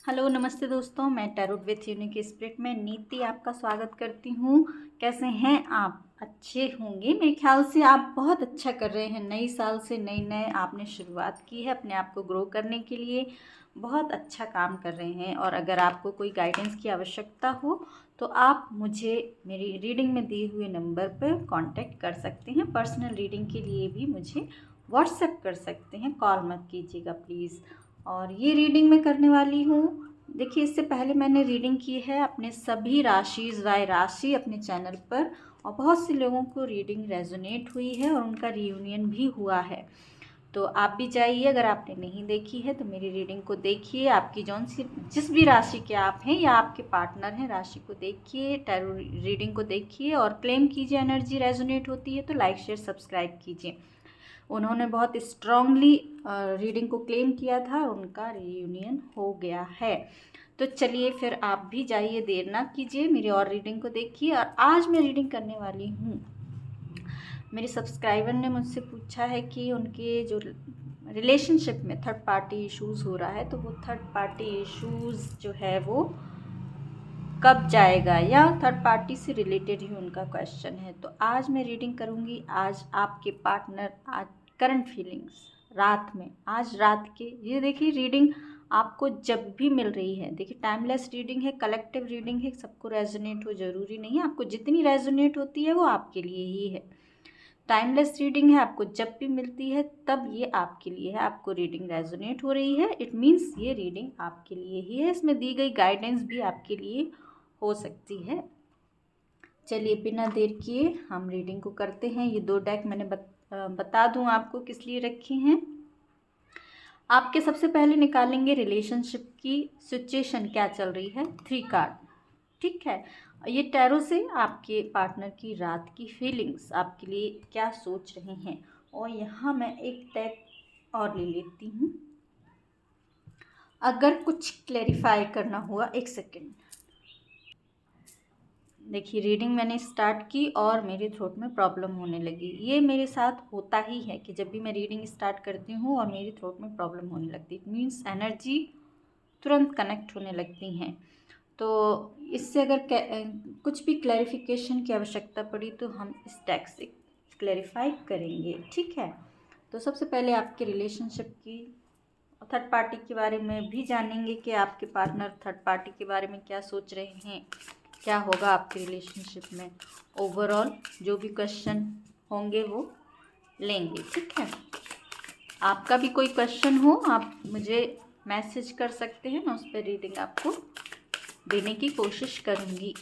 Hello नमस्ते दोस्तों, मैं टैरोट विथ यूनिक स्पिरिट में नीति आपका स्वागत करती हूँ। कैसे हैं आप? अच्छे होंगे मेरे ख्याल से। आप बहुत अच्छा कर रहे हैं। नई साल से नई आपने शुरुआत की है अपने आप को ग्रो करने के लिए। बहुत अच्छा काम कर रहे हैं। और अगर आपको कोई गाइडेंस की आवश्यकता हो तो आप मुझे मेरी रीडिंग में दिए हुए नंबर पर कांटेक्ट कर सकते हैं। पर्सनल रीडिंग के लिए भी मुझे व्हाट्सएप कर सकते हैं। कॉल मत कीजिएगा प्लीज़। और ये रीडिंग मैं करने वाली हूँ। देखिए, इससे पहले मैंने रीडिंग की है अपने सभी राशिज़ बाय राशि अपने चैनल पर, और बहुत से लोगों को रीडिंग रेजोनेट हुई है और उनका रियूनियन भी हुआ है। तो आप भी जाइए, अगर आपने नहीं देखी है तो मेरी रीडिंग को देखिए। आपकी जौन सी जिस भी राशि के आप हैं या आपके पार्टनर हैं, राशि को देखिए, टैरो रीडिंग को देखिए और क्लेम कीजिए। एनर्जी रेजोनेट होती है तो लाइक शेयर सब्सक्राइब कीजिए। उन्होंने बहुत स्ट्रांगली रीडिंग को क्लेम किया था और उनका रियूनियन हो गया है। तो चलिए फिर आप भी जाइए, देर ना कीजिए, मेरी और रीडिंग को देखिए। और आज मैं रीडिंग करने वाली हूँ। मेरे सब्सक्राइबर ने मुझसे पूछा है कि उनके जो रिलेशनशिप में थर्ड पार्टी इश्यूज़ हो रहा है, तो वो थर्ड पार्टी इश्यूज़ जो है वो कब जाएगा, या थर्ड पार्टी से रिलेटेड ही उनका क्वेश्चन है। तो आज मैं रीडिंग करूँगी। आज आपके पार्टनर, आज करंट फीलिंग्स रात में, आज रात के, ये देखिए रीडिंग आपको जब भी मिल रही है, देखिए टाइमलेस रीडिंग है, कलेक्टिव रीडिंग है, सबको रेजोनेट हो ज़रूरी नहीं है। आपको जितनी रेजोनेट होती है वो आपके लिए ही है। टाइमलेस रीडिंग है, आपको जब भी मिलती है तब ये आपके लिए है। आपको रीडिंग रेजोनेट हो रही है, इट मीन्स ये रीडिंग आपके लिए ही है। इसमें दी गई गाइडेंस भी आपके लिए हो सकती है। चलिए बिना देर किए हम रीडिंग को करते हैं। ये दो डेक मैंने बता दूं आपको किस लिए रखे हैं। आपके सबसे पहले निकालेंगे रिलेशनशिप की सिचुएशन क्या चल रही है, 3 कार्ड, ठीक है। ये टैरो से आपके पार्टनर की रात की फीलिंग्स आपके लिए क्या सोच रहे हैं। और यहाँ मैं एक डेक और ले लेती हूँ। अगर कुछ क्लैरिफाई करना हुआ, एक सेकेंड। देखिए रीडिंग मैंने स्टार्ट की और मेरे थ्रोट में प्रॉब्लम होने लगी। ये मेरे साथ होता ही है कि जब भी मैं रीडिंग स्टार्ट करती हूँ और मेरे थ्रोट में प्रॉब्लम होने लगती है, इट मीन्स एनर्जी तुरंत कनेक्ट होने लगती हैं। तो इससे अगर कुछ भी क्लैरिफिकेशन की आवश्यकता पड़ी तो हम इस टेक्स्ट से क्लैरिफाई करेंगे, ठीक है। तो सबसे पहले आपके रिलेशनशिप की, थर्ड पार्टी के बारे में भी जानेंगे कि आपके पार्टनर थर्ड पार्टी के बारे में क्या सोच रहे हैं, क्या होगा आपके रिलेशनशिप में। ओवरऑल जो भी क्वेश्चन होंगे वो लेंगे, ठीक है। आपका भी कोई क्वेश्चन हो आप मुझे मैसेज कर सकते हैं, मैं उस पर रीडिंग आपको देने की कोशिश करूँगी।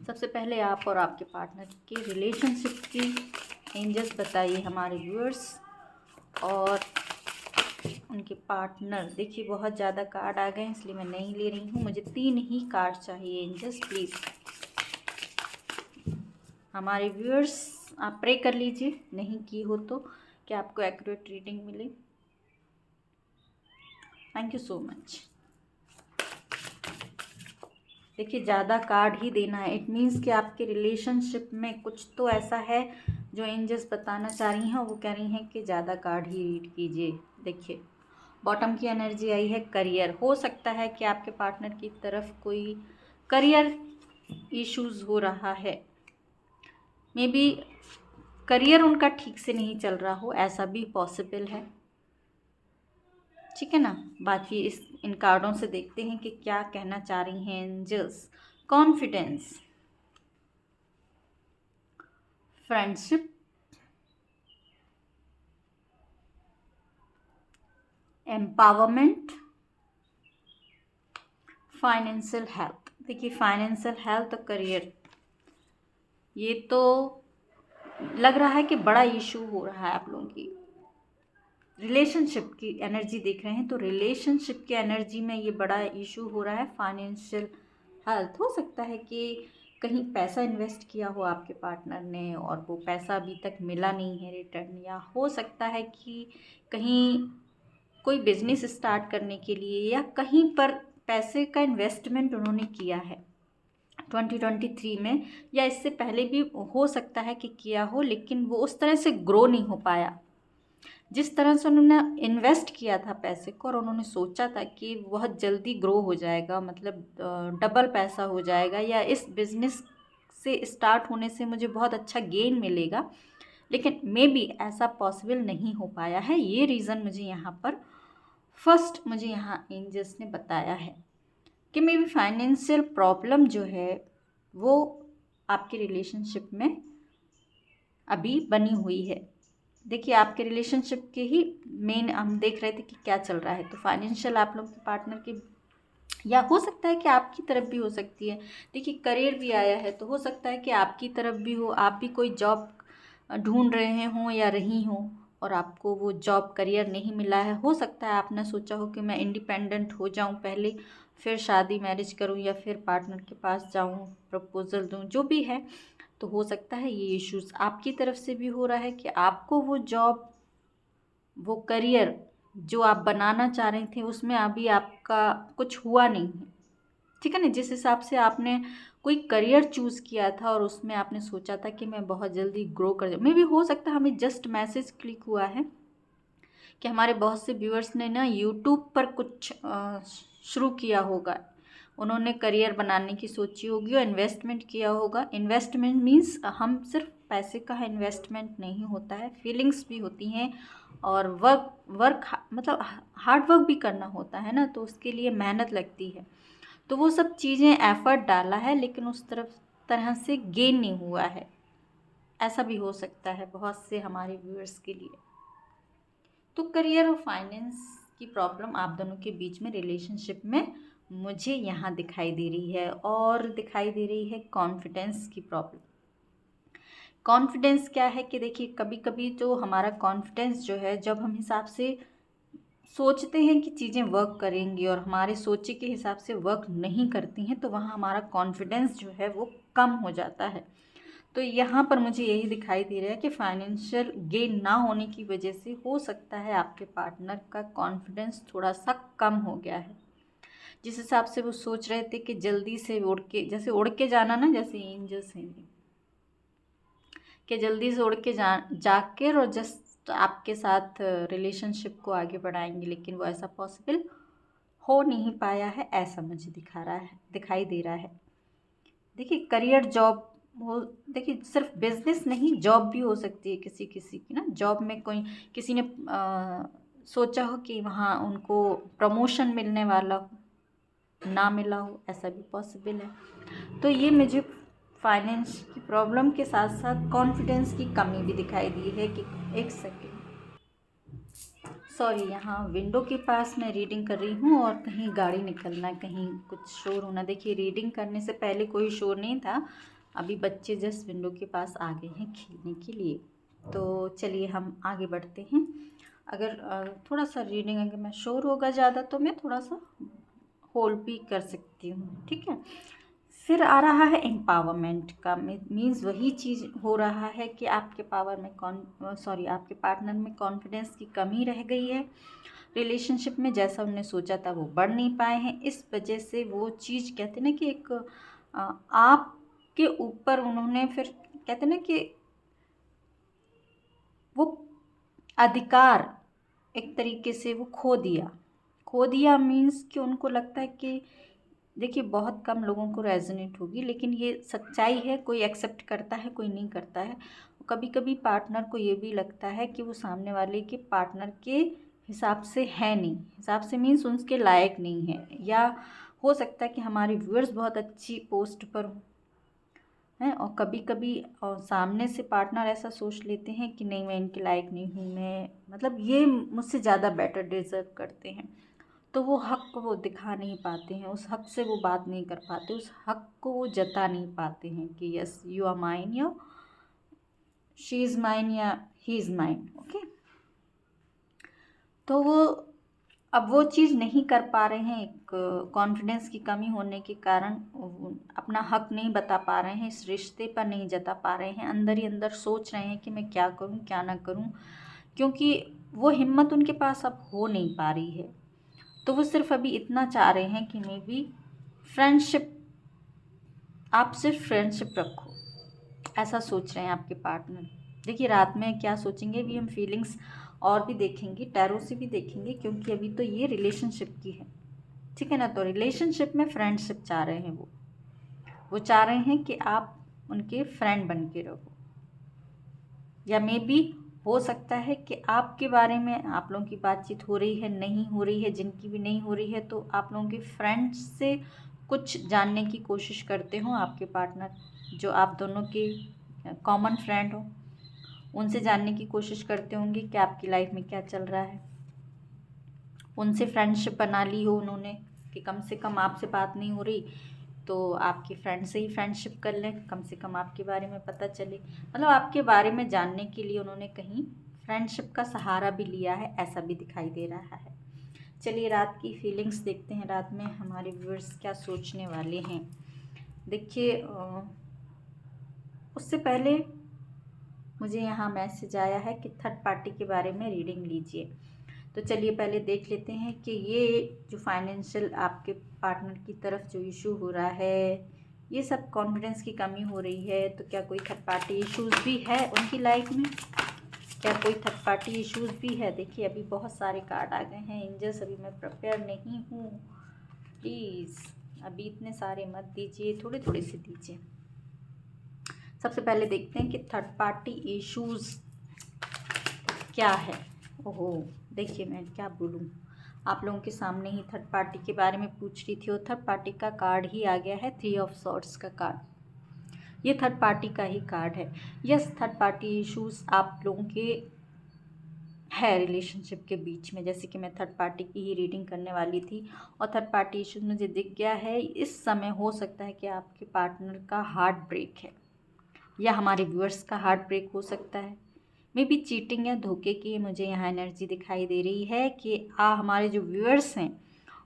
सबसे पहले आप और आपके पार्टनर के रिलेशनशिप की एंजल्स बताइए हमारे व्यूअर्स और उनके पार्टनर। देखिए बहुत ज़्यादा कार्ड आ गए इसलिए मैं नहीं ले रही हूँ, मुझे 3 ही कार्ड चाहिए एंजल्स प्लीज़। हमारे व्यूअर्स आप प्रे कर लीजिए, नहीं की हो तो, कि आपको एक्यूरेट रीडिंग मिले। Thank you so much. देखिए ज़्यादा कार्ड ही देना है, इट मीन्स कि आपके रिलेशनशिप में कुछ तो ऐसा है जो एंजल्स बताना चाह रही हैं, और वो कह रही हैं कि ज़्यादा कार्ड ही रीड कीजिए। देखिए बॉटम की एनर्जी आई है, करियर। हो सकता है कि आपके पार्टनर की तरफ कोई करियर इश्यूज हो रहा है, मे बी करियर उनका ठीक से नहीं चल रहा हो, ऐसा भी पॉसिबल है, ठीक है ना। बाकी इन कार्डों से देखते हैं कि क्या कहना चाह रही हैं angels. Confidence, friendship, empowerment, financial health. देखिए फाइनेंशियल हेल्थ और करियर, ये तो लग रहा है कि बड़ा इशू हो रहा है आप लोगों की। रिलेशनशिप की एनर्जी देख रहे हैं तो रिलेशनशिप की एनर्जी में ये बड़ा इशू हो रहा है। फाइनेंशियल हेल्थ, हो सकता है कि कहीं पैसा इन्वेस्ट किया हो आपके पार्टनर ने और वो पैसा अभी तक मिला नहीं है रिटर्न, या हो सकता है कि कहीं कोई बिजनेस स्टार्ट करने के लिए या कहीं पर पैसे का इन्वेस्टमेंट उन्होंने किया है 2023 में, या इससे पहले भी हो सकता है कि किया हो, लेकिन वो उस तरह से ग्रो नहीं हो पाया जिस तरह से उन्होंने इन्वेस्ट किया था पैसे को और उन्होंने सोचा था कि बहुत जल्दी ग्रो हो जाएगा, मतलब डबल पैसा हो जाएगा, या इस बिज़नेस से स्टार्ट होने से मुझे बहुत अच्छा गेन मिलेगा, लेकिन मे बी ऐसा पॉसिबल नहीं हो पाया है। ये रीज़न मुझे यहाँ पर फर्स्ट मुझे यहाँ एंजल्स ने बताया है कि मे बी फाइनेंशियल प्रॉब्लम जो है वो आपके रिलेशनशिप में अभी बनी हुई है। देखिए, आपके रिलेशनशिप के ही मेन हम देख रहे थे कि क्या चल रहा है, तो फाइनेंशियल आप लोग के पार्टनर के, या हो सकता है कि आपकी तरफ भी हो सकती है। देखिए, करियर भी आया है तो हो सकता है कि आपकी तरफ भी हो, आप भी कोई जॉब ढूंढ रहे हों या रही हों और आपको वो जॉब करियर नहीं मिला है। हो सकता है आपने सोचा हो कि मैं इंडिपेंडेंट हो जाऊं पहले, फिर शादी मैरिज करूं, या फिर पार्टनर के पास जाऊं, प्रपोजल दूं, जो भी है। तो हो सकता है ये इश्यूज आपकी तरफ से भी हो रहा है कि आपको वो जॉब, वो करियर जो आप बनाना चाह रहे थे उसमें अभी आपका कुछ हुआ नहीं है, ठीक है ना। जिस हिसाब से आपने कोई करियर चूज़ किया था और उसमें आपने सोचा था कि मैं बहुत जल्दी ग्रो कर जाऊँ, मे भी हो सकता है हमें जस्ट मैसेज क्लिक हुआ है कि हमारे बहुत से व्यूअर्स ने ना यूट्यूब पर कुछ शुरू किया होगा, उन्होंने करियर बनाने की सोची होगी और इन्वेस्टमेंट किया होगा। इन्वेस्टमेंट मीन्स हम सिर्फ पैसे का इन्वेस्टमेंट नहीं होता है, फीलिंग्स भी होती हैं और वर्क मतलब हार्ड वर्क भी करना होता है ना, तो उसके लिए मेहनत लगती है। तो वो सब चीज़ें एफर्ट डाला है लेकिन उस तरह से गेन नहीं हुआ है, ऐसा भी हो सकता है बहुत से हमारे व्यूअर्स के लिए। तो करियर और फाइनेंस की प्रॉब्लम आप दोनों के बीच में रिलेशनशिप में मुझे यहाँ दिखाई दे रही है, और दिखाई दे रही है कॉन्फिडेंस की प्रॉब्लम। कॉन्फिडेंस क्या है कि देखिए, कभी कभी जो हमारा कॉन्फिडेंस जो है, जब हम हिसाब से सोचते हैं कि चीज़ें वर्क करेंगी और हमारे सोचे के हिसाब से वर्क नहीं करती हैं, तो वहाँ हमारा कॉन्फिडेंस जो है वो कम हो जाता है। तो यहाँ पर मुझे यही दिखाई दे रहा है कि फाइनेंशियल गेन ना होने की वजह से हो सकता है आपके पार्टनर का कॉन्फिडेंस थोड़ा सा कम हो गया है। जिस हिसाब से वो सोच रहे थे कि जल्दी से उड़ के, जैसे उड़ के जाना ना, जैसे एंजल्स हैं कि जल्दी से उड़ के जाकर और जस्ट आपके साथ रिलेशनशिप को आगे बढ़ाएंगे, लेकिन वो ऐसा पॉसिबल हो नहीं पाया है, ऐसा मुझे दिखाई दे रहा है। देखिए, करियर जॉब हो, देखिए सिर्फ बिजनेस नहीं, जॉब भी हो सकती है किसी किसी की ना। जॉब में कोई किसी ने सोचा हो कि वहाँ उनको प्रमोशन मिलने वाला हो, ना मिला हो, ऐसा भी पॉसिबल है। तो ये मुझे फाइनेंस की प्रॉब्लम के साथ साथ कॉन्फिडेंस की कमी भी दिखाई दी है कि एक सेकेंड, सॉरी, यहाँ विंडो के पास मैं रीडिंग कर रही हूँ और कहीं गाड़ी निकलना, कहीं कुछ शोर होना। देखिए, रीडिंग करने से पहले कोई शोर नहीं था, अभी बच्चे जस्ट विंडो के पास आ गए हैं खेलने के लिए। तो चलिए हम आगे बढ़ते हैं। अगर थोड़ा सा रीडिंग अगर मैं शोर होगा ज़्यादा तो मैं थोड़ा सा होल्ड भी कर सकती हूँ, ठीक है। फिर आ रहा है एम्पावरमेंट का, मीन्स वही चीज़ हो रहा है कि आपके आपके पार्टनर में कॉन्फिडेंस की कमी रह गई है। रिलेशनशिप में जैसा उन्होंने सोचा था वो बढ़ नहीं पाए हैं, इस वजह से वो चीज़ कहते हैं ना कि एक आपके ऊपर उन्होंने फिर कहते हैं ना कि वो अधिकार एक तरीके से वो खो दिया मीन्स कि उनको लगता है कि, देखिए बहुत कम लोगों को रेजोनेट होगी लेकिन ये सच्चाई है, कोई एक्सेप्ट करता है कोई नहीं करता है। कभी कभी पार्टनर को ये भी लगता है कि वो सामने वाले के पार्टनर के हिसाब से है नहीं, हिसाब से मीन्स उसके लायक नहीं है, या हो सकता है कि हमारे व्यूअर्स बहुत अच्छी पोस्ट पर हैं और कभी कभी सामने से पार्टनर ऐसा सोच लेते हैं कि नहीं मैं इनके लायक नहीं हूँ, मैं मतलब ये मुझसे ज़्यादा बेटर डिज़र्व करते हैं। तो वो हक को वो दिखा नहीं पाते हैं, उस हक से वो बात नहीं कर पाते, उस हक को वो जता नहीं पाते हैं कि यस यू आर माइन, या शी इज़ माइन, या ही इज़ माइन, ओके। तो वो अब वो चीज़ नहीं कर पा रहे हैं, एक कॉन्फिडेंस की कमी होने के कारण अपना हक नहीं बता पा रहे हैं, इस रिश्ते पर नहीं जता पा रहे हैं, अंदर ही अंदर सोच रहे हैं कि मैं क्या करूं क्या ना करूं, क्योंकि वो हिम्मत उनके पास अब हो नहीं पा रही है। तो वो सिर्फ अभी इतना चाह रहे हैं कि मे बी फ्रेंडशिप, आप सिर्फ फ्रेंडशिप रखो, ऐसा सोच रहे हैं आपके पार्टनर। देखिए, रात में क्या सोचेंगे भी हम फीलिंग्स और भी देखेंगे, टैरो से भी देखेंगे, क्योंकि अभी तो ये रिलेशनशिप की है, ठीक है ना। तो रिलेशनशिप में फ्रेंडशिप चाह रहे हैं वो चाह रहे हैं कि आप उनके फ्रेंड बन के रहो, या मे बी हो सकता है कि आपके बारे में आप लोगों की बातचीत हो रही है, नहीं हो रही है, जिनकी भी नहीं हो रही है, तो आप लोगों के फ्रेंड्स से कुछ जानने की कोशिश करते हो आपके पार्टनर, जो आप दोनों के कॉमन फ्रेंड हो, उनसे जानने की कोशिश करते होंगे कि आपकी लाइफ में क्या चल रहा है। उनसे फ्रेंडशिप बना ली हो उन्होंने कि कम से कम आपसे बात नहीं हो रही तो आपके फ्रेंड से ही फ्रेंडशिप कर लें, कम से कम आपके बारे में पता चले। मतलब आपके बारे में जानने के लिए उन्होंने कहीं फ्रेंडशिप का सहारा भी लिया है, ऐसा भी दिखाई दे रहा है। चलिए रात की फीलिंग्स देखते हैं, रात में हमारे व्यूअर्स क्या सोचने वाले हैं। देखिए उससे पहले मुझे यहाँ मैसेज आया है कि थर्ड पार्टी के बारे में रीडिंग लीजिए। तो चलिए पहले देख लेते हैं कि ये जो फाइनेंशियल आपके पार्टनर की तरफ जो इशू हो रहा है, ये सब कॉन्फिडेंस की कमी हो रही है, तो क्या कोई थर्ड पार्टी इश्यूज़ भी है उनकी लाइफ में? क्या कोई थर्ड पार्टी इश्यूज़ भी है? देखिए अभी बहुत सारे कार्ड आ गए हैं एंजल्स, अभी मैं प्रिपेयर नहीं हूँ, प्लीज़ अभी इतने सारे मत दीजिए, थोड़े थोड़े से दीजिए। सबसे पहले देखते हैं कि थर्ड पार्टी इश्यूज़ क्या है। ओहो देखिए मैं क्या बोलूँ, आप लोगों के सामने ही थर्ड पार्टी के बारे में पूछ रही थी और थर्ड पार्टी का कार्ड ही आ गया है, 3 ऑफ सॉर्ड्स का कार्ड। ये थर्ड पार्टी का ही कार्ड है। यस, थर्ड पार्टी इश्यूज़ आप लोगों के है रिलेशनशिप के बीच में, जैसे कि मैं थर्ड पार्टी की ही रीडिंग करने वाली थी और थर्ड पार्टी इश्यूज मुझे दिख गया है। इस समय हो सकता है कि आपके पार्टनर का हार्ट ब्रेक है, या हमारे व्यूअर्स का हार्ट ब्रेक हो सकता है। मे बी चीटिंग या धोखे की मुझे यहाँ एनर्जी दिखाई दे रही है कि हमारे जो व्यूअर्स हैं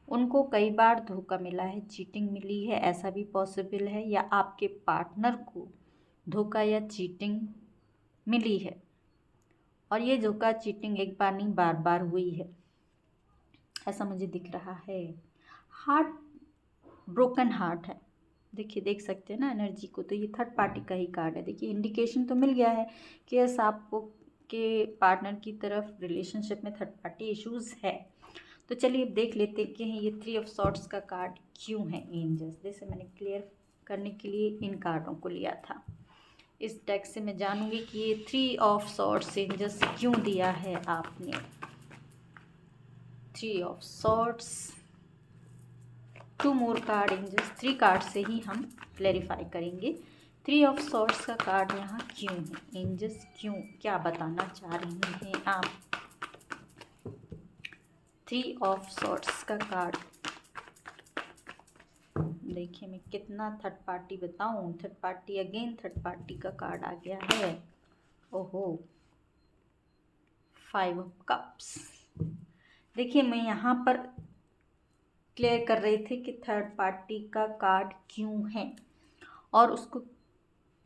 उनको कई बार धोखा मिला है, चीटिंग मिली है, ऐसा भी पॉसिबल है, या आपके पार्टनर को धोखा या चीटिंग मिली है। और ये धोखा चीटिंग एक बार नहीं बार बार हुई है, ऐसा मुझे दिख रहा है। हार्ट ब्रोकन हार्ट है, देखिए देख सकते हैं ना एनर्जी को, तो ये थर्ड पार्टी का ही कार्ड है। देखिए इंडिकेशन तो मिल गया है कि यस आपको के पार्टनर की तरफ रिलेशनशिप में थर्ड पार्टी इश्यूज़ है। तो चलिए अब देख लेते हैं कि ये 3 ऑफ सॉर्ड्स का कार्ड क्यों है एंजल्स। जैसे मैंने क्लियर करने के लिए इन कार्डों को लिया था, इस डेक से मैं जानूंगी कि ये 3 ऑफ सॉर्ड्स एंजल्स क्यों दिया है आपने। 3 of swords, 2 more card angels, 3 card से ही हम क्लैरिफाई करेंगे 3 ऑफ सॉर्ड्स का कार्ड यहाँ क्यों है। एंजल्स क्यों, क्या बताना चाह रही हैं आप। 3 ऑफ सॉर्ड्स का कार्ड, देखिए मैं कितना थर्ड पार्टी बताऊं, third party again third party का कार्ड आ गया है। ओहो 5 ऑफ कप्स। देखिए मैं यहाँ पर क्लियर कर रही थी कि थर्ड पार्टी का कार्ड क्यों है, और उसको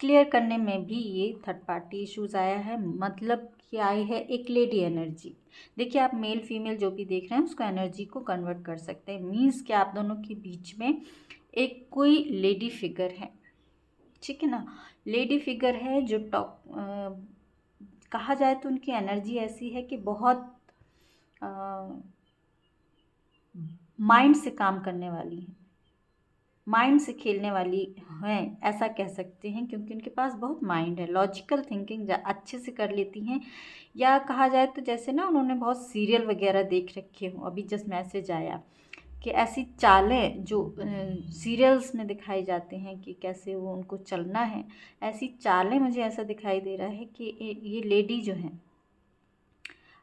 क्लियर करने में भी ये थर्ड पार्टी इश्यूज आया है, मतलब कि आई है एक लेडी एनर्जी। देखिए आप मेल फीमेल जो भी देख रहे हैं उसको एनर्जी को कन्वर्ट कर सकते हैं, मीन्स कि आप दोनों के बीच में एक कोई लेडी फिगर है, ठीक है ना। लेडी फिगर है जो कहा जाए तो उनकी एनर्जी ऐसी है कि बहुत माइंड से काम करने वाली है, माइंड से खेलने वाली हैं, ऐसा कह सकते हैं, क्योंकि उनके पास बहुत माइंड है, लॉजिकल थिंकिंग अच्छे से कर लेती हैं। या कहा जाए तो जैसे ना उन्होंने बहुत सीरियल वगैरह देख रखे हो, अभी जस्ट मैसेज आया कि ऐसी चालें जो सीरियल्स में दिखाई जाते हैं कि कैसे वो उनको चलना है, ऐसी चालें मुझे ऐसा दिखाई दे रहा है कि ये लेडी जो है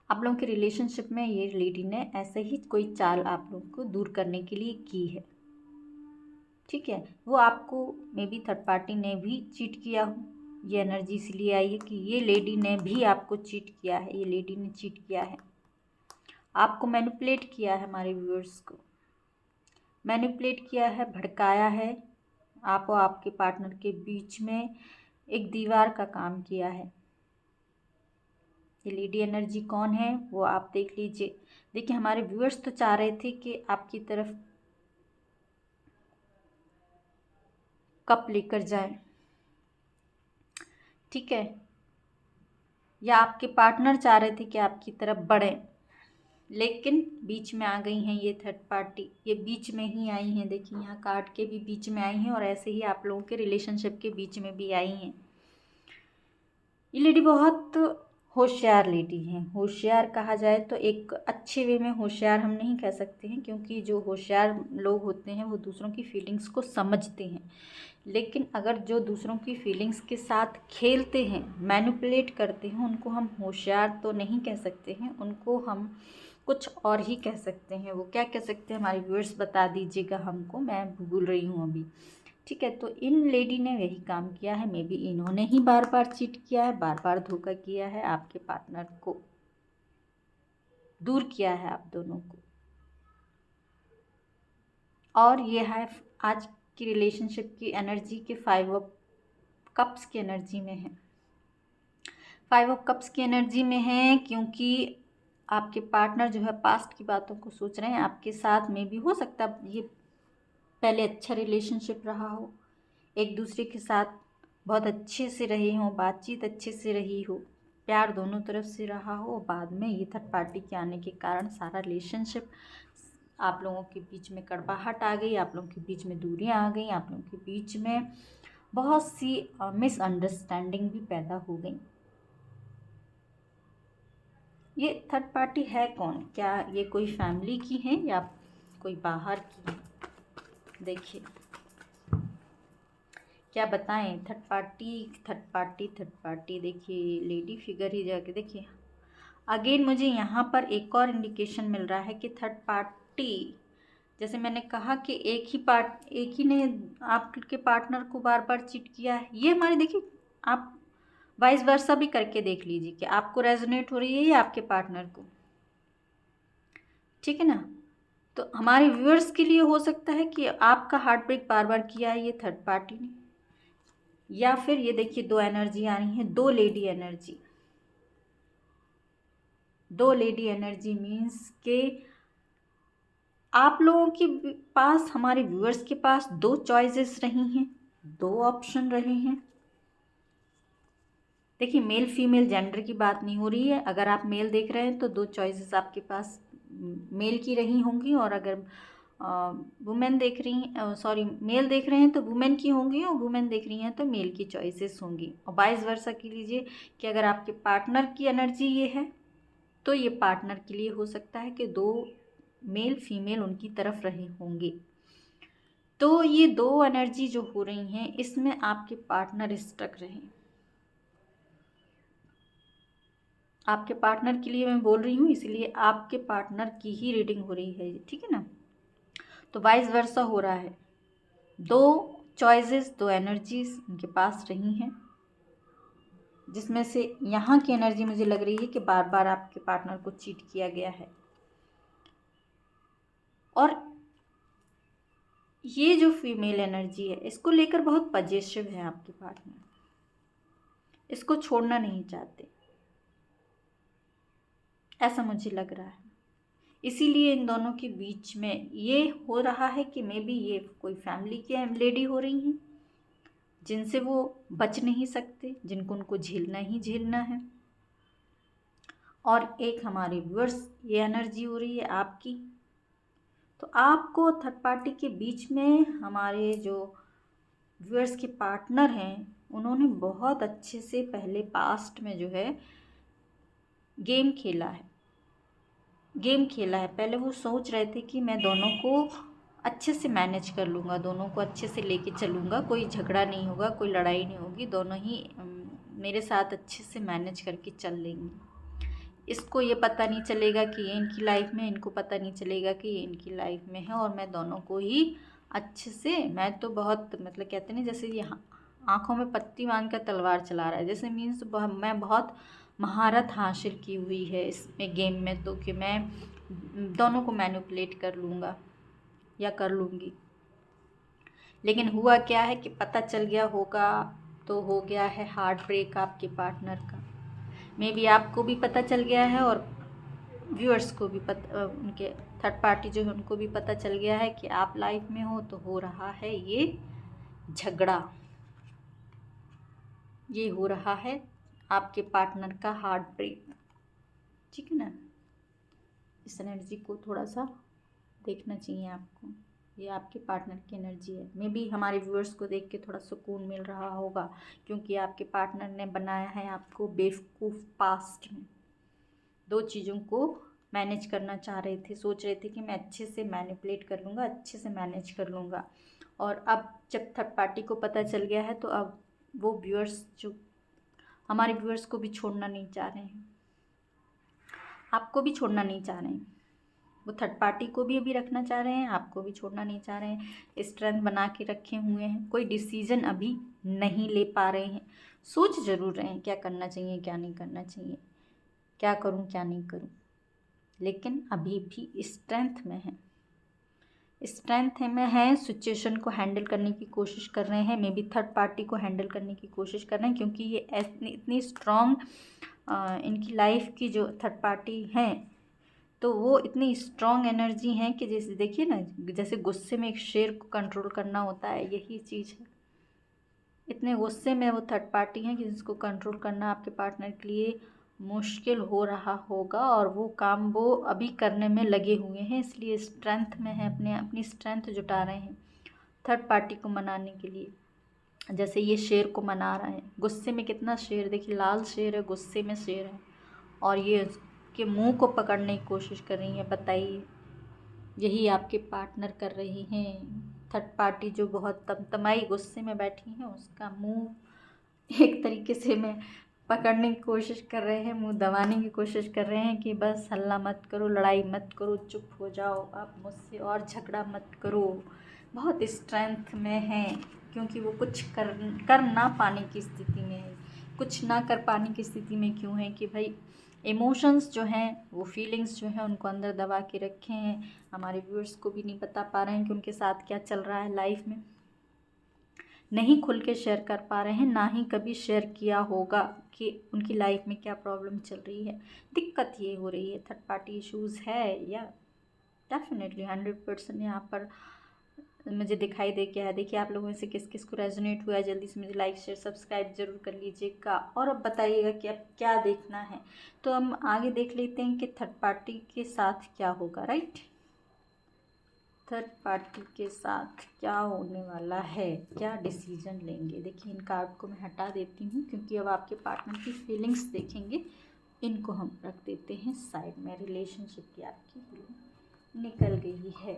आप लोगों के रिलेशनशिप में, ये लेडी ने ऐसे ही कोई चाल आप लोगों को दूर करने के लिए की है, ठीक है। वो आपको मे बी थर्ड पार्टी ने भी चीट किया हो, ये एनर्जी इसलिए आई है कि ये लेडी ने भी आपको चीट किया है, ये लेडी ने चीट किया है, आपको मैनिपुलेट किया है, हमारे व्यूअर्स को मैनिपुलेट किया है, भड़काया है, आप और आपके पार्टनर के बीच में एक दीवार का काम किया है। ये लेडी एनर्जी कौन है वो आप देख लीजिए। देखिए हमारे व्यूअर्स तो चाह रहे थे कि आपकी तरफ कप लेकर जाए, ठीक है, या आपके पार्टनर चाह रहे थे कि आपकी तरफ बढ़ें, लेकिन बीच में आ गई हैं ये थर्ड पार्टी। ये बीच में ही आई हैं, देखिए यहाँ कार्ड के भी बीच में आई हैं और ऐसे ही आप लोगों के रिलेशनशिप के बीच में भी आई हैं। ये लेडी बहुत होशियार लेडी हैं। होशियार कहा जाए तो एक अच्छे वे में होशियार हम नहीं कह सकते हैं, क्योंकि जो होशियार लोग होते हैं वो दूसरों की फीलिंग्स को समझते हैं। लेकिन अगर जो दूसरों की फीलिंग्स के साथ खेलते हैं, मैनिपुलेट करते हैं, उनको हम होशियार तो नहीं कह सकते हैं, उनको हम कुछ और ही कह सकते हैं। वो क्या कह सकते हैं हमारे व्यूअर्स बता दीजिएगा हमको, मैं भूल रही हूँ अभी। ठीक है, तो इन लेडी ने यही काम किया है। मे बी इन्होंने ही बार बार चीट किया है, बार बार धोखा किया है, आपके पार्टनर को दूर किया है आप दोनों को। और ये है आज की रिलेशनशिप की एनर्जी के 5 ऑफ कप्स की एनर्जी में है। 5 ऑफ कप्स की एनर्जी में है, क्योंकि आपके पार्टनर जो है पास्ट की बातों को सोच रहे हैं आपके साथ में भी। हो सकता है ये पहले अच्छा रिलेशनशिप रहा हो, एक दूसरे के साथ बहुत अच्छे से रहे हों, बातचीत अच्छे से रही हो, प्यार दोनों तरफ से रहा हो। बाद में ये थर्ड पार्टी के आने के कारण सारा रिलेशनशिप, आप लोगों के बीच में कड़वाहट आ गई, आप लोगों के बीच में दूरियां आ गई, आप लोगों के बीच में बहुत सी मिसअंडरस्टैंडिंग भी पैदा हो गई। ये थर्ड पार्टी है कौन? क्या ये कोई फैमिली की है या कोई बाहर की है? देखिए क्या बताएं। थर्ड पार्टी देखिए लेडी फिगर ही जाके देखिए। अगेन मुझे यहाँ पर एक और इंडिकेशन मिल रहा है कि थर्ड पार्टी, जैसे मैंने कहा कि एक ही ने आपके पार्टनर को बार बार चीट किया है। ये हमारे देखिए, आप वाइस वर्सा भी करके देख लीजिए कि आपको रेजोनेट हो रही है या आपके पार्टनर को। ठीक है ना? तो हमारे व्यूअर्स के लिए हो सकता है कि आपका हार्ट ब्रेक बार बार किया है ये थर्ड पार्टी ने, या फिर ये देखिए 2 एनर्जी आ रही है, 2 lady energy. 2 lady energy means के आप लोगों के पास, हमारे व्यूअर्स के पास 2 चॉइसेस रही हैं, 2 ऑप्शन रहे हैं। देखिए मेल फीमेल जेंडर की बात नहीं हो रही है। अगर आप मेल देख रहे हैं तो 2 चॉइसेस आपके पास मेल की रही होंगी, और अगर वुमेन देख रही हैं, सॉरी मेल देख रहे हैं तो वुमेन की होंगी, और वुमेन देख रही हैं तो मेल की चॉइसेस होंगी। और वाइस वर्सा की लीजिए कि अगर आपके पार्टनर की एनर्जी ये है तो ये पार्टनर के लिए हो सकता है कि 2 मेल फीमेल उनकी तरफ रहे होंगे। तो ये 2 एनर्जी जो हो रही हैं इसमें आपके पार्टनर स्टक रहे। आपके पार्टनर के लिए मैं बोल रही हूँ, इसलिए आपके पार्टनर की ही रीडिंग हो रही है, ठीक है ना? तो वाइस वर्सा हो रहा है। 2 चॉइसेस, 2 एनर्जीज उनके पास रही हैं, जिसमें से यहाँ की एनर्जी मुझे लग रही है कि बार बार आपके पार्टनर को चीट किया गया है। और ये जो फीमेल एनर्जी है इसको लेकर बहुत पजेसिव है आपके पार्टनर, इसको छोड़ना नहीं चाहते, ऐसा मुझे लग रहा है। इसीलिए इन दोनों के बीच में ये हो रहा है कि मे बी ये कोई फैमिली की लेडी हो रही हैं जिनसे वो बच नहीं सकते, जिनको उनको झेलना ही झेलना है। और एक हमारे व्यूअर्स, ये एनर्जी हो रही है आपकी। तो आपको थर्ड पार्टी के बीच में हमारे जो व्यूअर्स के पार्टनर हैं उन्होंने बहुत अच्छे से पहले पास्ट में जो है गेम खेला है। पहले वो सोच रहे थे कि मैं दोनों को अच्छे से मैनेज कर लूँगा, दोनों को अच्छे से लेके चलूँगा, कोई झगड़ा नहीं होगा, कोई लड़ाई नहीं होगी, दोनों ही मेरे साथ अच्छे से मैनेज करके चल लेंगे। इसको ये पता नहीं चलेगा कि ये इनकी लाइफ में, इनको पता नहीं चलेगा कि ये इनकी लाइफ में है, और मैं दोनों को ही अच्छे से, मैं तो बहुत मतलब कहते हैं जैसे ये आँखों में पत्ती बांध कर तलवार चला रहा है, जैसे मीन्स मैं बहुत महारत हासिल की हुई है इसमें गेम में, तो कि मैं दोनों को मैनिपुलेट कर लूँगा या कर लूँगी। लेकिन हुआ क्या है कि पता चल गया होगा तो हो गया है हार्ट ब्रेक आपके पार्टनर का। मे बी आपको भी पता चल गया है और व्यूअर्स को भी पता, उनके थर्ड पार्टी जो है उनको भी पता चल गया है कि आप लाइफ में हो, तो हो रहा है ये झगड़ा, ये हो रहा है आपके पार्टनर का हार्ट ब्रेक, ठीक है ना। इस एनर्जी को थोड़ा सा देखना चाहिए आपको, ये आपके पार्टनर की एनर्जी है। मे बी हमारे व्यूअर्स को देख के थोड़ा सुकून मिल रहा होगा, क्योंकि आपके पार्टनर ने बनाया है आपको बेवकूफ़। पास्ट में दो चीज़ों को मैनेज करना चाह रहे थे, सोच रहे थे कि मैं अच्छे से मैनिपुलेट कर लूँगा, अच्छे से मैनेज कर लूँगा, और अब जब थर्ड पार्टी को पता चल गया है तो अब वो व्यूअर्स, जो हमारे व्यूअर्स को भी छोड़ना नहीं चाह रहे हैं, आपको भी छोड़ना नहीं चाह रहे हैं। वो थर्ड पार्टी को भी अभी रखना चाह रहे हैं, आपको भी छोड़ना नहीं चाह रहे हैं। स्ट्रेंथ बना के रखे हुए हैं, कोई डिसीजन अभी नहीं ले पा रहे हैं। सोच ज़रूर रहे हैं क्या करना चाहिए क्या नहीं करना चाहिए, क्या करूं क्या नहीं करूं, लेकिन अभी भी स्ट्रेंथ में है, स्ट्रेंथ में है। सिचुएशन को हैंडल करने की कोशिश कर रहे हैं, मे बी थर्ड पार्टी को हैंडल करने की कोशिश कर रहे हैं, क्योंकि ये इतनी स्ट्रॉन्ग इनकी लाइफ की जो थर्ड पार्टी हैं, तो वो इतनी स्ट्रॉन्ग एनर्जी हैं कि जैसे देखिए ना, जैसे गुस्से में एक शेर को कंट्रोल करना होता है, यही चीज़ है। इतने गुस्से में वो थर्ड पार्टी हैं कि जिसको कंट्रोल करना आपके पार्टनर के लिए मुश्किल हो रहा होगा, और वो काम वो अभी करने में लगे हुए हैं, इसलिए स्ट्रेंथ में है, अपनी स्ट्रेंथ जुटा रहे हैं थर्ड पार्टी को मनाने के लिए। जैसे ये शेर को मना रहा है, गुस्से में कितना शेर, देखिए लाल शेर है, गुस्से में शेर है, और ये उसके मुंह को पकड़ने की कोशिश कर रही है। बताइए, यही आपके पार्टनर कर रही हैं। थर्ड पार्टी जो बहुत तमतमाई गुस्से में बैठी हैं, उसका मुंह एक तरीके से मैं पकड़ने की कोशिश कर रहे हैं, मुंह दबाने की कोशिश कर रहे हैं कि बस हल्ला मत करो, लड़ाई मत करो, चुप हो जाओ, आप मुझसे और झगड़ा मत करो। बहुत स्ट्रेंथ में हैं, क्योंकि वो कुछ कर ना पाने की स्थिति में है। कुछ ना कर पाने की स्थिति में क्यों है कि भाई इमोशंस जो हैं, वो फीलिंग्स जो हैं, उनको अंदर दबा के रखे हैं। हमारे व्यूअर्स को भी नहीं बता पा रहे हैं कि उनके साथ क्या चल रहा है लाइफ में, नहीं खुल के शेयर कर पा रहे हैं, ना ही कभी शेयर किया होगा कि उनकी लाइफ में क्या प्रॉब्लम चल रही है। दिक्कत ये हो रही है, थर्ड पार्टी इश्यूज़ है, या डेफिनेटली 100% यहाँ पर मुझे दिखाई दे क्या है। देखिए आप लोगों में से किस किस को रेजोनेट हुआ है, जल्दी से मुझे लाइक शेयर सब्सक्राइब जरूर कर लीजिएगा, और अब बताइएगा कि अब क्या देखना है। तो हम आगे देख लेते हैं कि थर्ड पार्टी के साथ क्या होगा, राइट। थर्ड पार्टी के साथ क्या होने वाला है, क्या डिसीजन लेंगे। देखिए इन कार्ड को मैं हटा देती हूँ, क्योंकि अब आपके पार्टनर की फीलिंग्स देखेंगे, इनको हम रख देते हैं साइड में। रिलेशनशिप की आपकी फीलिंग निकल गई है,